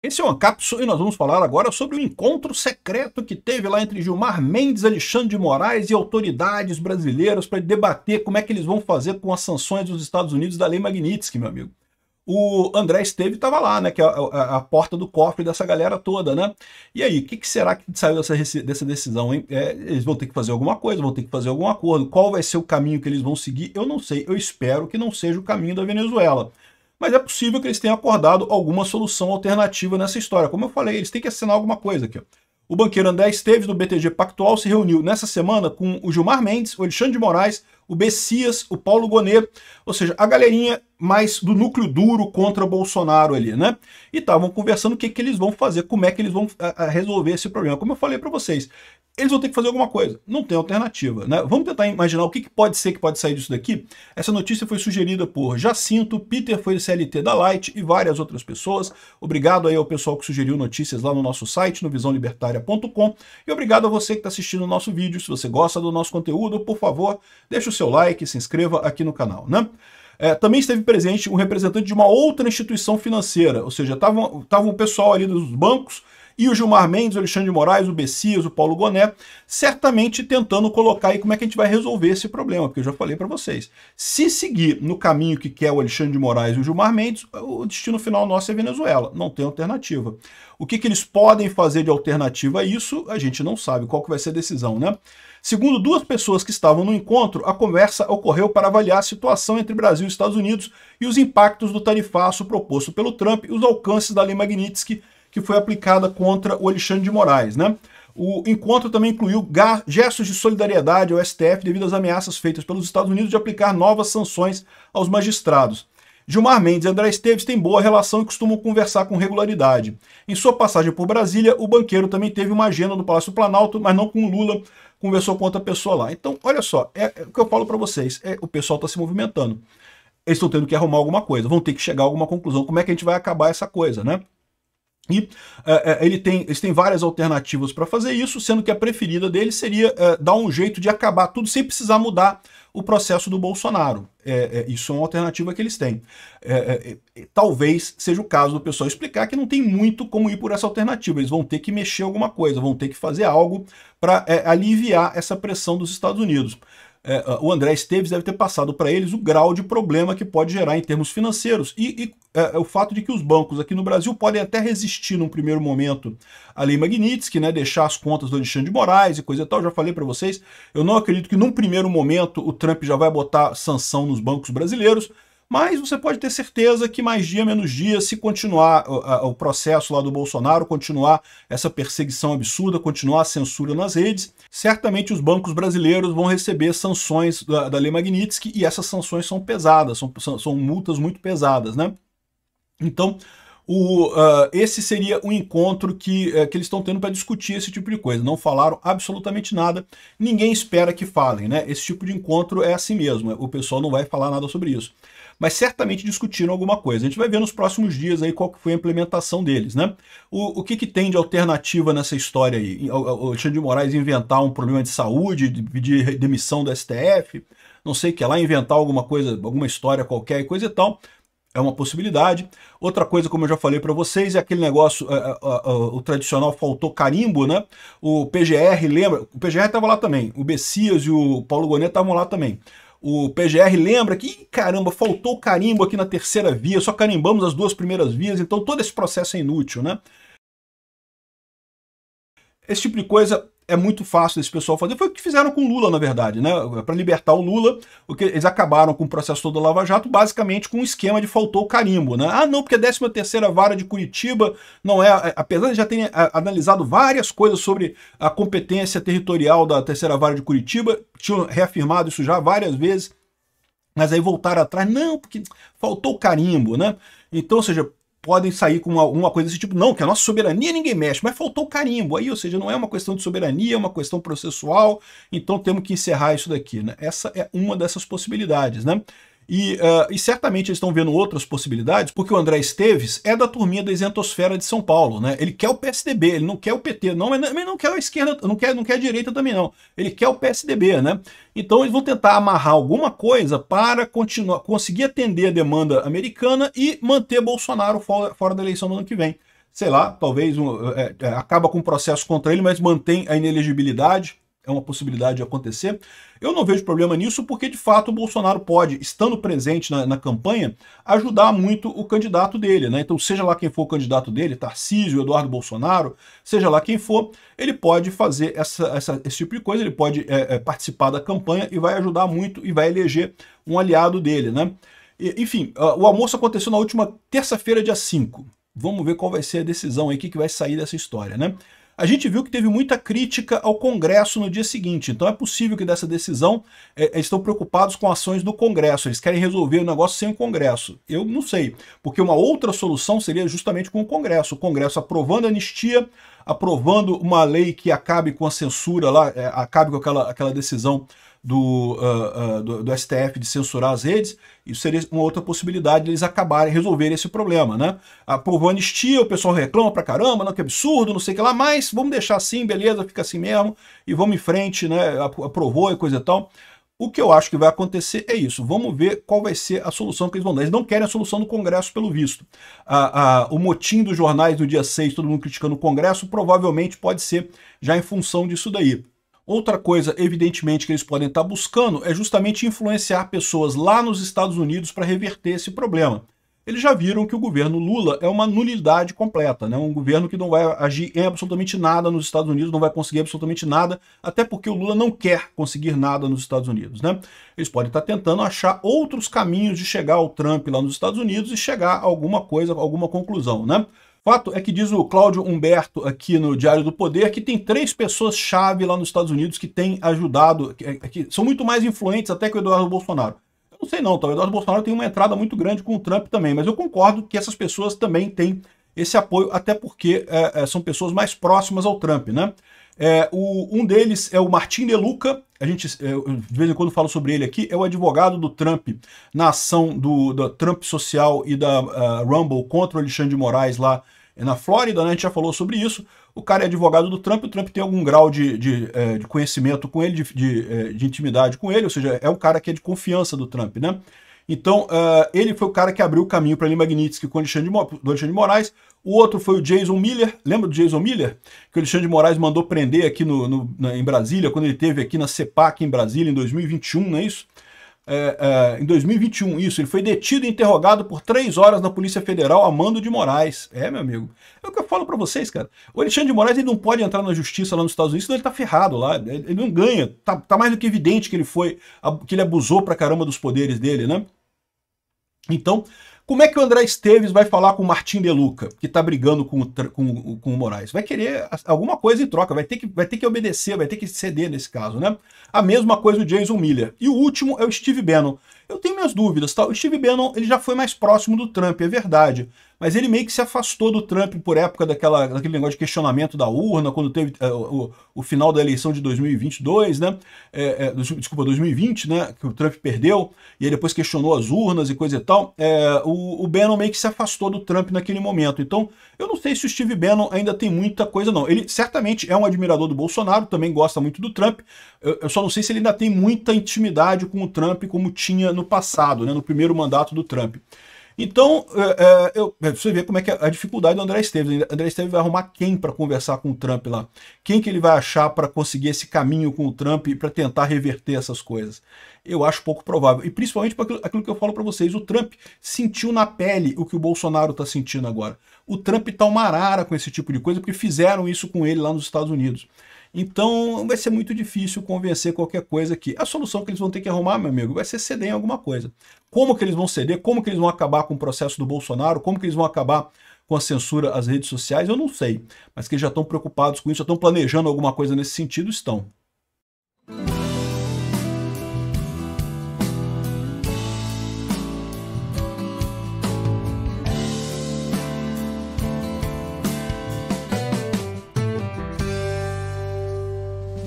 Esse é uma cápsula e nós vamos falar agora sobre o encontro secreto que teve lá entre Gilmar Mendes, Alexandre de Moraes e autoridades brasileiras para debater como é que eles vão fazer com as sanções dos Estados Unidos da Lei Magnitsky, meu amigo. O André Esteves estava lá, né, que é a porta do cofre dessa galera toda, né? E aí, o que será que saiu dessa decisão, hein? Eles vão ter que fazer alguma coisa, vão ter que fazer algum acordo. Qual vai ser o caminho que eles vão seguir? Eu não sei, eu espero que não seja o caminho da Venezuela. Mas é possível que eles tenham acordado alguma solução alternativa nessa história. Como eu falei, eles têm que assinar alguma coisa aqui. O banqueiro André Esteves, do BTG Pactual, se reuniu nessa semana com o Gilmar Mendes, o Alexandre de Moraes, o Bessias, o Paulo Gonet, ou seja, a galerinha mais do núcleo duro contra o Bolsonaro ali, né? E estavam conversando o que eles vão fazer, como é que eles vão resolver esse problema. Como eu falei para vocês, eles vão ter que fazer alguma coisa, não tem alternativa, né? Vamos tentar imaginar o que pode ser que pode sair disso daqui. Essa notícia foi sugerida por Jacinto, Peter foi CLT da Light e várias outras pessoas. Obrigado aí ao pessoal que sugeriu notícias lá no nosso site, no visãolibertaria.com, e obrigado a você que está assistindo o nosso vídeo. Se você gosta do nosso conteúdo, por favor, deixe o seu like, se inscreva aqui no canal, né? Também esteve presente um representante de uma outra instituição financeira, ou seja, tava o pessoal ali dos bancos e o Gilmar Mendes, o Alexandre de Moraes, o Bessias, o Paulo Gonet, certamente tentando colocar aí como é que a gente vai resolver esse problema, porque eu já falei para vocês. Se seguir no caminho que quer o Alexandre de Moraes e o Gilmar Mendes, o destino final nosso é Venezuela, não tem alternativa. O que eles podem fazer de alternativa a isso, a gente não sabe qual que vai ser a decisão, né? Segundo duas pessoas que estavam no encontro, a conversa ocorreu para avaliar a situação entre Brasil e Estados Unidos e os impactos do tarifaço proposto pelo Trump e os alcances da Lei Magnitsky, que foi aplicada contra o Alexandre de Moraes, né? O encontro também incluiu gestos de solidariedade ao STF devido às ameaças feitas pelos Estados Unidos de aplicar novas sanções aos magistrados. Gilmar Mendes e André Esteves têm boa relação e costumam conversar com regularidade. Em sua passagem por Brasília, o banqueiro também teve uma agenda no Palácio do Planalto, mas não com Lula, conversou com outra pessoa lá. Então, olha só, o que eu falo para vocês, o pessoal está se movimentando. Eles estão tendo que arrumar alguma coisa, vão ter que chegar a alguma conclusão. Como é que a gente vai acabar essa coisa, né? E eles têm várias alternativas para fazer isso, sendo que a preferida deles seria dar um jeito de acabar tudo sem precisar mudar o processo do Bolsonaro. Isso é uma alternativa que eles têm. Talvez seja o caso do pessoal explicar que não tem muito como ir por essa alternativa. Eles vão ter que mexer alguma coisa, vão ter que fazer algo para aliviar essa pressão dos Estados Unidos. O André Esteves deve ter passado para eles o grau de problema que pode gerar em termos financeiros e o fato de que os bancos aqui no Brasil podem até resistir num primeiro momento à Lei Magnitsky, né, deixar as contas do Alexandre de Moraes e coisa e tal. Já falei para vocês, eu não acredito que num primeiro momento o Trump já vai botar sanção nos bancos brasileiros, mas você pode ter certeza que mais dia, menos dia, se continuar o processo lá do Bolsonaro, continuar essa perseguição absurda, continuar a censura nas redes, certamente os bancos brasileiros vão receber sanções da Lei Magnitsky e essas sanções são pesadas, são multas muito pesadas, né? Então, esse seria um encontro que eles estão tendo para discutir esse tipo de coisa. Não falaram absolutamente nada, ninguém espera que falem, né? Esse tipo de encontro é assim mesmo, o pessoal não vai falar nada sobre isso. Mas certamente discutiram alguma coisa. A gente vai ver nos próximos dias aí qual que foi a implementação deles, né? O que tem de alternativa nessa história aí? O Alexandre de Moraes inventar um problema de saúde, de demissão do STF, não sei o que lá, inventar alguma coisa, alguma história qualquer, coisa e tal. É uma possibilidade. Outra coisa, como eu já falei para vocês, é aquele negócio, o tradicional faltou carimbo, né? O PGR, lembra? O PGR estava lá também. O Bessias e o Paulo Gonet estavam lá também. O PGR lembra que, caramba, faltou carimbo aqui na terceira via, só carimbamos as duas primeiras vias, então todo esse processo é inútil, né? Esse tipo de coisa é muito fácil desse pessoal fazer. Foi o que fizeram com o Lula, na verdade, né? Para libertar o Lula, eles acabaram com o processo todo do Lava Jato, basicamente com um esquema de faltou o carimbo, né? Ah, não, porque a 13ª Vara de Curitiba não é... Apesar de já terem analisado várias coisas sobre a competência territorial da 3ª Vara de Curitiba, tinham reafirmado isso já várias vezes, mas aí voltaram atrás, não, porque faltou o carimbo, né? Então, ou seja, podem sair com alguma coisa desse tipo, não, que a nossa soberania ninguém mexe, mas faltou carimbo aí, ou seja, não é uma questão de soberania, é uma questão processual, então temos que encerrar isso daqui, né? Essa é uma dessas possibilidades, né? E certamente eles estão vendo outras possibilidades, porque o André Esteves é da turminha da isentosfera de São Paulo, né? Ele quer o PSDB, ele não quer o PT, não, mas não quer a esquerda, não quer a direita também não. Ele quer o PSDB, né? Então eles vão tentar amarrar alguma coisa para conseguir atender a demanda americana e manter Bolsonaro fora da eleição do ano que vem. sei lá, talvez acaba com o processo contra ele, mas mantém a inelegibilidade. É uma possibilidade de acontecer. Eu não vejo problema nisso porque, de fato, o Bolsonaro pode, estando presente na campanha, ajudar muito o candidato dele, né? Então, seja lá quem for o candidato dele, Tarcísio, Eduardo Bolsonaro, seja lá quem for, ele pode fazer esse tipo de coisa, ele pode participar da campanha e vai ajudar muito e vai eleger um aliado dele, né? Enfim, o almoço aconteceu na última terça-feira, dia 5. Vamos ver qual vai ser a decisão aí, que vai sair dessa história, né? A gente viu que teve muita crítica ao Congresso no dia seguinte, então é possível que dessa decisão eles estão preocupados com ações do Congresso, eles querem resolver o negócio sem o Congresso. Eu não sei, porque uma outra solução seria justamente com o Congresso aprovando a anistia, aprovando uma lei que acabe com a censura lá, acabe com aquela decisão do STF de censurar as redes. Isso seria uma outra possibilidade de eles acabarem, resolverem esse problema, né? Aprovou a anistia, o pessoal reclama pra caramba, não, que absurdo, não sei o que lá, mas vamos deixar assim, beleza, fica assim mesmo, e vamos em frente, né? Aprovou e coisa e tal. O que eu acho que vai acontecer é isso. Vamos ver qual vai ser a solução que eles vão dar. Eles não querem a solução do Congresso, pelo visto. O motim dos jornais do dia 6, todo mundo criticando o Congresso, provavelmente pode ser já em função disso daí. Outra coisa, evidentemente, que eles podem estar buscando é justamente influenciar pessoas lá nos Estados Unidos para reverter esse problema. Eles já viram que o governo Lula é uma nulidade completa, né? Um governo que não vai agir em absolutamente nada nos Estados Unidos, não vai conseguir absolutamente nada, até porque o Lula não quer conseguir nada nos Estados Unidos, né? Eles podem estar tentando achar outros caminhos de chegar ao Trump lá nos Estados Unidos e chegar a alguma coisa, alguma conclusão, né? Fato é que diz o Cláudio Humberto aqui no Diário do Poder que tem 3 pessoas-chave lá nos Estados Unidos que têm ajudado, que são muito mais influentes até que o Eduardo Bolsonaro. Eu não sei não, tá? O Eduardo Bolsonaro tem uma entrada muito grande com o Trump também, mas eu concordo que essas pessoas também têm esse apoio, até porque são pessoas mais próximas ao Trump, né? Um deles é o Martin De Luca, a gente de vez em quando falo sobre ele aqui, é o advogado do Trump na ação da Trump Social e da Rumble contra o Alexandre de Moraes lá na Flórida, né? A gente já falou sobre isso. O cara é advogado do Trump, o Trump tem algum grau de conhecimento com ele, de intimidade com ele, ou seja, é um cara que é de confiança do Trump, né? Então, ele foi o cara que abriu o caminho para Lee Magnitsky com o Alexandre de Moraes. O outro foi o Jason Miller. Lembra do Jason Miller? Que o Alexandre de Moraes mandou prender aqui em Brasília, quando ele esteve aqui na CEPAC em Brasília em 2021, não é isso? Em 2021, isso. Ele foi detido e interrogado por 3 horas na Polícia Federal a mando de Moraes. Meu amigo. É o que eu falo pra vocês, cara. O Alexandre de Moraes ele não pode entrar na justiça lá nos Estados Unidos, senão ele tá ferrado lá. Ele não ganha. Tá mais do que evidente que ele abusou pra caramba dos poderes dele, né? Então, como é que o André Esteves vai falar com o Martin De Luca, que está brigando com o Moraes? Vai querer alguma coisa em troca, vai ter que obedecer, vai ter que ceder nesse caso, né? A mesma coisa o Jason Miller. E o último é o Steve Bannon. Eu tenho minhas dúvidas, tá? O Steve Bannon ele já foi mais próximo do Trump, é verdade. Mas ele meio que se afastou do Trump por época daquele negócio de questionamento da urna, quando teve o final da eleição de 2022, né? Desculpa, 2020, né? Que o Trump perdeu, e aí depois questionou as urnas e coisa e tal. O Bannon meio que se afastou do Trump naquele momento. Então, eu não sei se o Steve Bannon ainda tem muita coisa, não. Ele certamente é um admirador do Bolsonaro, também gosta muito do Trump. Eu só não sei se ele ainda tem muita intimidade com o Trump como tinha no passado, né? No primeiro mandato do Trump. Então, você vê como é que é a dificuldade do André Esteves. O André Esteves vai arrumar quem para conversar com o Trump lá? Quem que ele vai achar para conseguir esse caminho com o Trump e para tentar reverter essas coisas? Eu acho pouco provável. E principalmente por aquilo que eu falo para vocês, o Trump sentiu na pele o que o Bolsonaro está sentindo agora. O Trump está uma arara com esse tipo de coisa porque fizeram isso com ele lá nos Estados Unidos. Então vai ser muito difícil convencer qualquer coisa aqui. A solução que eles vão ter que arrumar, meu amigo, vai ser ceder em alguma coisa. Como que eles vão ceder? Como que eles vão acabar com o processo do Bolsonaro? Como que eles vão acabar com a censura às redes sociais? Eu não sei. Mas que eles já estão preocupados com isso, já estão planejando alguma coisa nesse sentido, estão.